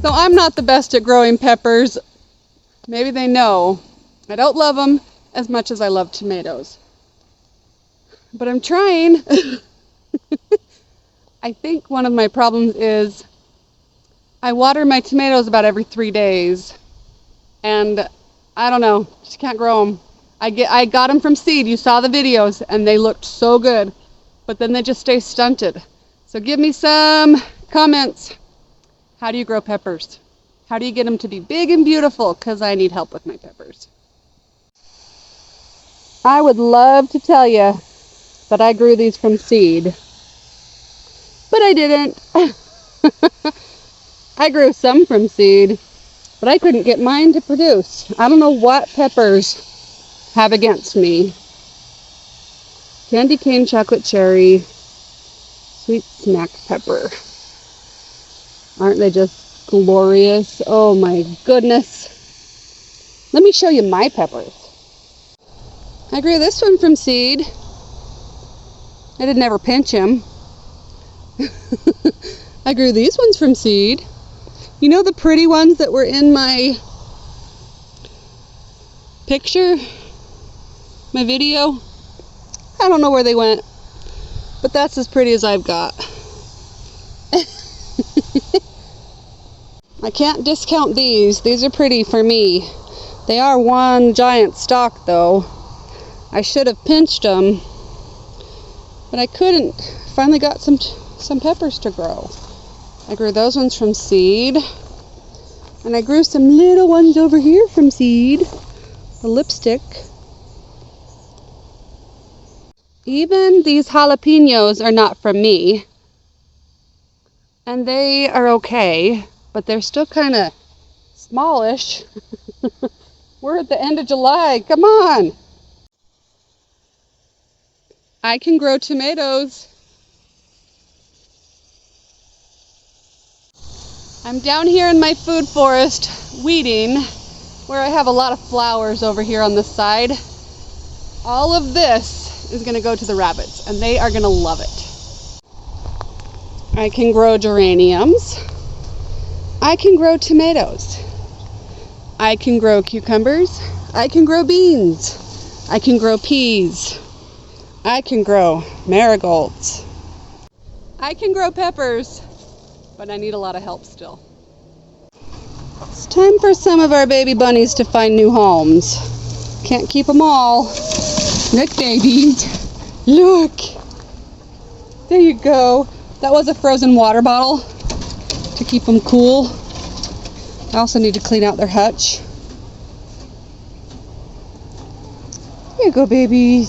So I'm not the best at growing peppers. Maybe they know. I don't love them as much as I love tomatoes. But I'm trying. I think one of my problems is I water my tomatoes about every 3 days. And I don't know, just can't grow them. I got them from seed. You saw the videos and they looked so good. But then they just stay stunted. So give me some comments. How do you grow peppers? How do you get them to be big and beautiful? Because I need help with my peppers. I would love to tell you that I grew these from seed. But I didn't. I grew some from seed, but I couldn't get mine to produce. I don't know what peppers have against me. Candy cane chocolate cherry, sweet smack pepper. Aren't they just glorious? Oh my goodness. Let me show you my peppers. I grew this one from seed. I did never pinch him. I grew these ones from seed. You know the pretty ones that were in my picture? My video? I don't know where they went, but that's as pretty as I've got. I can't discount these. These are pretty for me. They are one giant stalk though. I should have pinched them, but I couldn't. Finally got some peppers to grow. I grew those ones from seed, and I grew some little ones over here from seed. The lipstick. Even these jalapenos are not from me, and they are okay, but they're still kind of smallish. We're at the end of July. Come on. I can grow tomatoes. I'm down here in my food forest weeding, where I have a lot of flowers over here on the side. All of this is going to go to the rabbits, and they are going to love it. I can grow geraniums. I can grow tomatoes. I can grow cucumbers. I can grow beans. I can grow peas. I can grow marigolds. I can grow peppers, but I need a lot of help still. It's time for some of our baby bunnies to find new homes. Can't keep them all. Look, baby. Look. There you go. That was a frozen water bottle to keep them cool. I also need to clean out their hutch. Here you go, baby.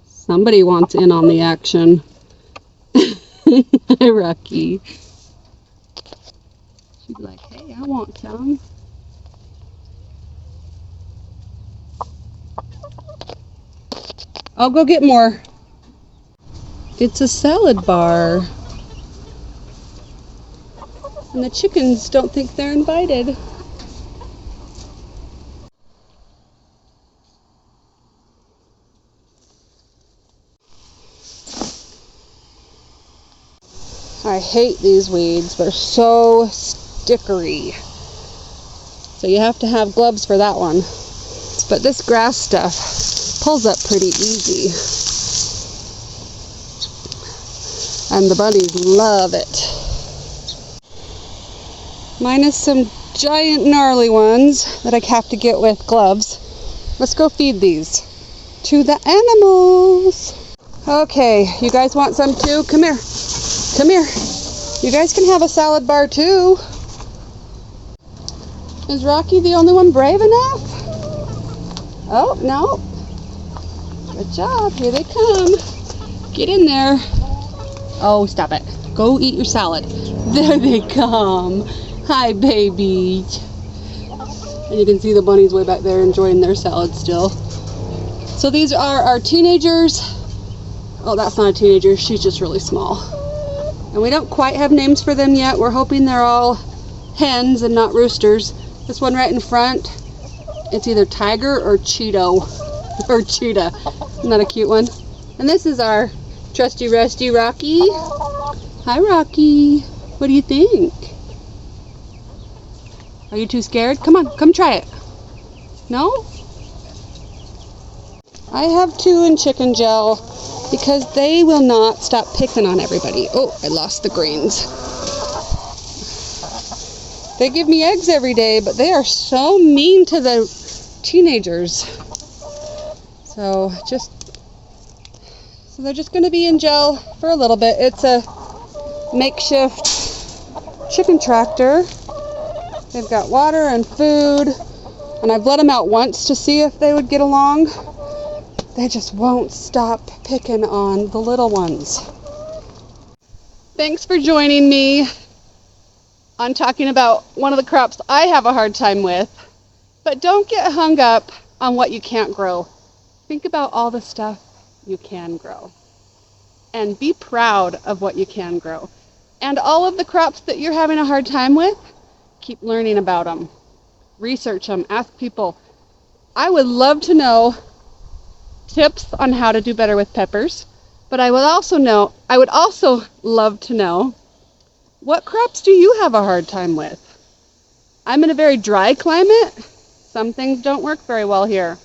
Somebody wants in on the action. Hi, Rocky. She'd be like, hey, I want some. I'll go get more. It's a salad bar. And the chickens don't think they're invited. I hate these weeds. They're so stickery. So you have to have gloves for that one. But this grass stuff pulls up pretty easy. And the bunnies love it. Minus some giant gnarly ones that I have to get with gloves. Let's go feed these to the animals. Okay, you guys want some too? Come here. Come here. You guys can have a salad bar too. Is Rocky the only one brave enough? Oh, no. Good job. Here they come. Get in there. Oh, stop it. Go eat your salad. There they come. Hi, baby. And you can see the bunnies way back there enjoying their salad still. So these are our teenagers. Oh, that's not a teenager. She's just really small. And we don't quite have names for them yet. We're hoping they're all hens and not roosters. This one right in front, it's either Tiger or Cheeto or Cheetah. Isn't that a cute one? And this is our trusty rusty Rocky. Hi, Rocky. What do you think? Are you too scared? Come on, come try it. No? I have 2 in chicken gel because they will not stop picking on everybody. Oh, I lost the greens. They give me eggs every day, but they are so mean to the teenagers. So they're just going to be in gel for a little bit. It's a makeshift chicken tractor. They've got water and food, and I've let them out once to see if they would get along. They just won't stop picking on the little ones. Thanks for joining me on talking about one of the crops I have a hard time with. But don't get hung up on what you can't grow. Think about all the stuff you can grow. And be proud of what you can grow. And all of the crops that you're having a hard time with, keep learning about them. Research them. Ask people. I would love to know tips on how to do better with peppers. But I would also love to know, what crops do you have a hard time with? I'm in a very dry climate. Some things don't work very well here.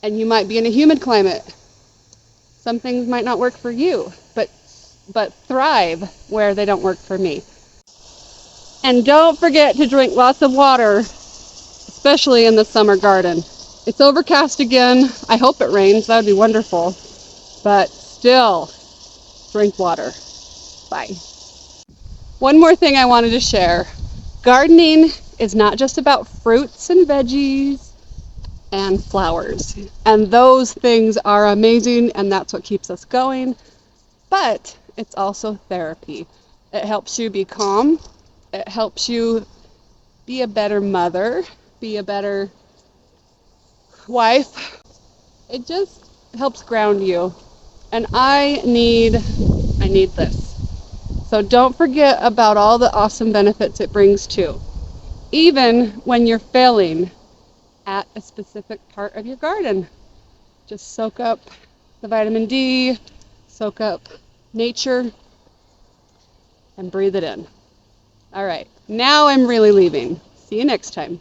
And you might be in a humid climate. Some things might not work for you, but thrive where they don't work for me. And don't forget to drink lots of water, especially in the summer garden. It's overcast again. I hope it rains. That would be wonderful. But still, drink water. Bye. One more thing I wanted to share. Gardening is not just about fruits and veggies and flowers. And those things are amazing, and that's what keeps us going. But it's also therapy. It helps you be calm. It helps you be a better mother, be a better wife. It just helps ground you. And I need this. So don't forget about all the awesome benefits it brings too. Even when you're failing at a specific part of your garden. Just soak up the vitamin D, soak up nature, and breathe it in. All right, now I'm really leaving. See you next time.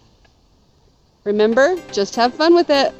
Remember, just have fun with it.